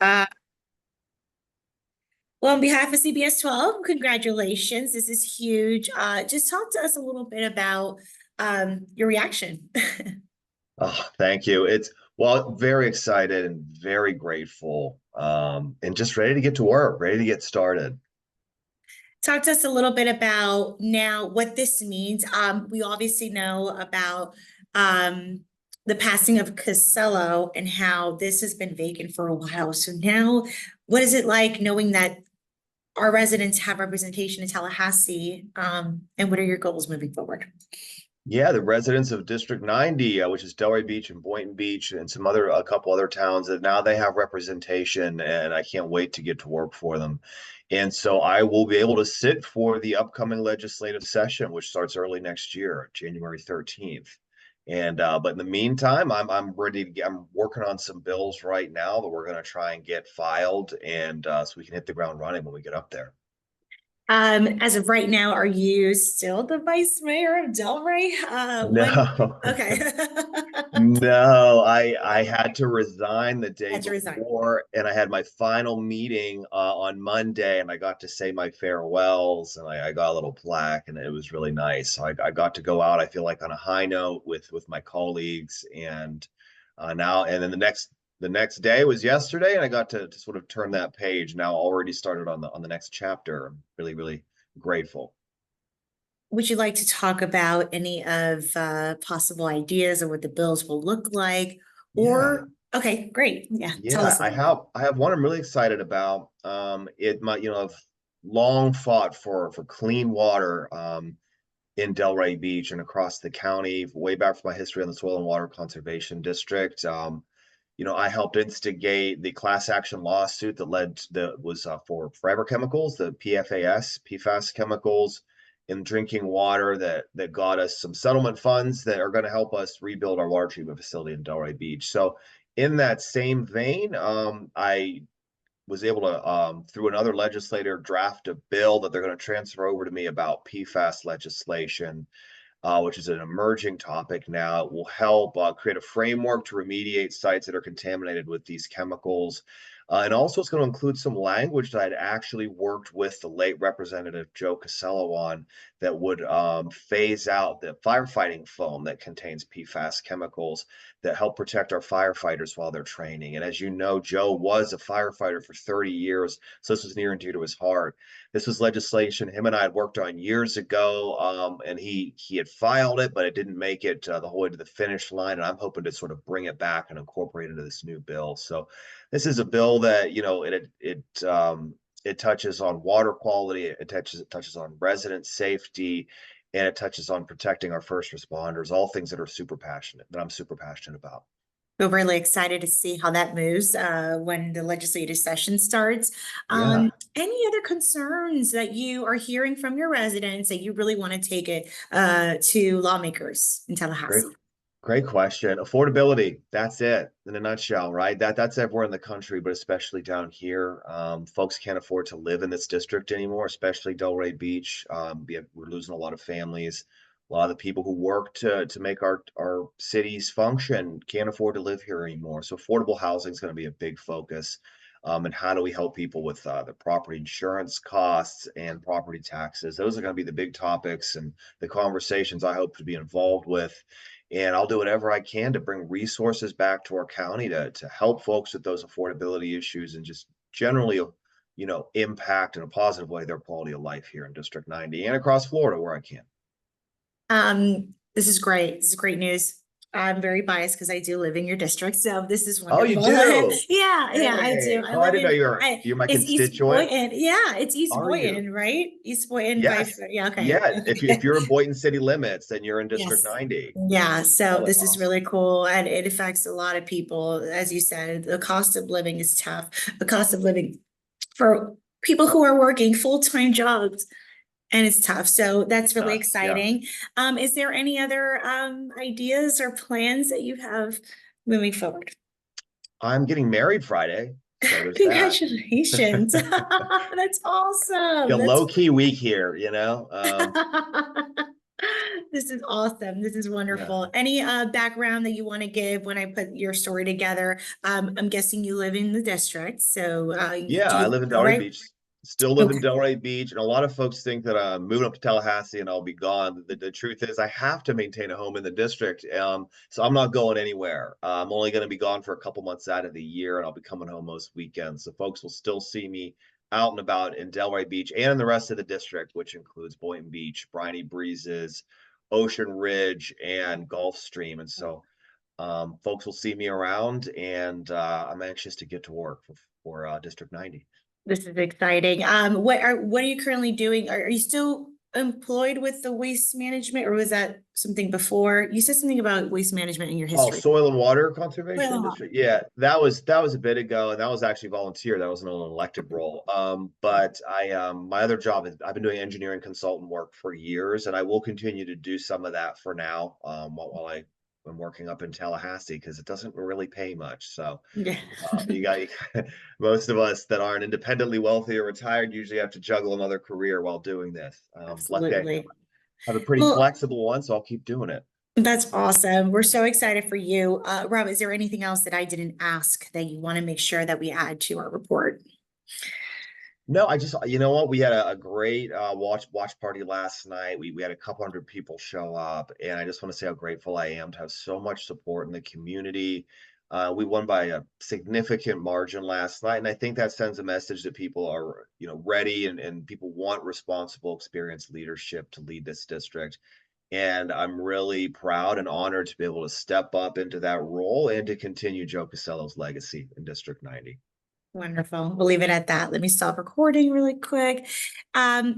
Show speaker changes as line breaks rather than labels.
Uh, well, on behalf of CBS 12, congratulations. This is huge. Just talk to us a little bit about your reaction.
Oh, thank you. Well, very excited and very grateful, and just ready to get to work, ready to get started.
Talk to us a little bit about now what this means. We obviously know about um, the passing of Costello and how this has been vacant for a while. So now, what is it like knowing that our residents have representation in Tallahassee? And what are your goals moving forward?
Yeah, the residents of District 90, which is Delray Beach and Boynton Beach and a couple other towns, that now they have representation, and I can't wait to get to work for them. And so I will be able to sit for the upcoming legislative session, which starts early next year, January 13th. And but in the meantime, I'm ready to I'm working on some bills right now that we're going to try and get filed, and so we can hit the ground running when we get up there.
As of right now, are you still the vice mayor of Delray? When?
No.
Okay.
No, I had to resign the day
Had to resign.
before, and I had my final meeting on Monday, and I got to say my farewells, and I got a little plaque, and it was really nice. So I got to go out, I feel like, on a high note with my colleagues, and now and then the next day was yesterday, and I got to sort of turn that page. Now already started on the next chapter. I'm really grateful.
Would you like to talk about any of possible ideas of what the bills will look like?
Yeah.
Okay, great. Yeah, tell
Yeah,
us a
I
little.
have I have one I'm really excited about. It might, I've long fought for clean water in Delray Beach and across the county, way back from my history on the Soil and Water Conservation District. I helped instigate the class action lawsuit that was for forever chemicals, the PFAS chemicals in drinking water that got us some settlement funds that are going to help us rebuild our water treatment facility in Delray Beach. So in that same vein, I was able to, through another legislator, draft a bill that they're going to transfer over to me about PFAS legislation, which is an emerging topic now. It will help create a framework to remediate sites that are contaminated with these chemicals. And also, it's going to include some language that I'd actually worked with the late Representative Joe Costello on that would phase out the firefighting foam that contains PFAS chemicals that help protect our firefighters while they're training. And as you know, Joe was a firefighter for 30 years, so this was near and dear to his heart. This was legislation him and I had worked on years ago, and he had filed it, but it didn't make it the whole way to the finish line. And I'm hoping to sort of bring it back and incorporate it into this new bill. So this is a bill that it touches on water quality, it touches on resident safety, and it touches on protecting our first responders. All things that I'm super passionate about.
We're really excited to see how that moves when the legislative session starts.
Yeah.
Any other concerns that you are hearing from your residents that you really want to take it to lawmakers in
Great.
Tallahassee?
Great question. Affordability, that's it in a nutshell, right? That's everywhere in the country, but especially down here. Folks can't afford to live in this district anymore, especially Delray Beach. We're losing a lot of families. A lot of the people who work to make our cities function can't afford to live here anymore. So affordable housing is going to be a big focus. And how do we help people with the property insurance costs and property taxes? Those are going to be the big topics and the conversations I hope to be involved with, and I'll do whatever I can to bring resources back to our county to help folks with those affordability issues and just generally, impact in a positive way their quality of life here in District 90 and across Florida where I can.
This is great. This is great news. I'm very biased because I do live in your district, so this is
Oh, you
wonderful.
do?
Yeah, I
Hey,
do. I
oh, I
live
didn't know
in
you're
I
you're my
it's East
constituent.
Boynton. Yeah, it's East
Are you?
Boynton, right? East Boynton by
Yes.
yeah, okay.
Yeah. If
Okay.
you're in Boynton city limits, then you're in District
Yes.
90.
Yeah, so
Oh, that's
this is
awesome.
really cool and it affects a lot of people. As you said, the cost of living is tough. The cost of living for people who are working full-time jobs and it's tough. So that's really
Nuts. Yeah.
exciting. Is there any other ideas or plans that you have moving forward?
I'm getting married Friday, so there's that.
Congratulations. That's awesome.
A
That's
low key week here,
This is awesome. This is
Yeah.
wonderful. Any background that you want to give when I put your story together? I'm guessing you live in the district, so
Yeah,
do
I
you
live in
go
Delray
right?
Beach. Still live in
Okay.
Delray Beach, and a lot of folks think that I'm moving up to Tallahassee and I'll be gone. The truth is, I have to maintain a home in the district, so I'm not going anywhere. I'm only going to be gone for a couple months out of the year, and I'll be coming home most weekends. So folks will still see me out and about in Delray Beach and in the rest of the district, which includes Boynton Beach, Briny Breezes, Ocean Ridge, and Gulfstream. And so folks will see me around, and I'm anxious to get to work for District 90.
This is exciting. What are you currently doing? Are you still employed with the waste management, or was that something before? You said something about waste management in your
Oh,
history.
Soil and Water
Soil
Conservation
and water.
District. Yeah, that was a bit ago, and that was actually volunteer. That wasn't an elected role. But my other job is I've been doing engineering consultant work for years, and I will continue to do some of that for now. While I'm working up in Tallahassee because it doesn't really pay much. So
Yeah,
you got most of us that aren't independently wealthy or retired usually have to juggle another career while doing this. Luckily, I
absolutely.
have a pretty
Well,
flexible one, so I'll keep doing it.
that's awesome. We're so excited for you. Rob, is there anything else that I didn't ask that you want to make sure that we add to our report?
No, you know what? We had a great watch party last night. We had a couple hundred people show up, and I just want to say how grateful I am to have so much support in the community. We won by a significant margin last night, and I think that sends a message that people are, ready and people want responsible, experienced leadership to lead this district. And I'm really proud and honored to be able to step up into that role and to continue Joe Casello's legacy in District 90.
Wonderful. We'll leave it at that. Let me stop recording really quick.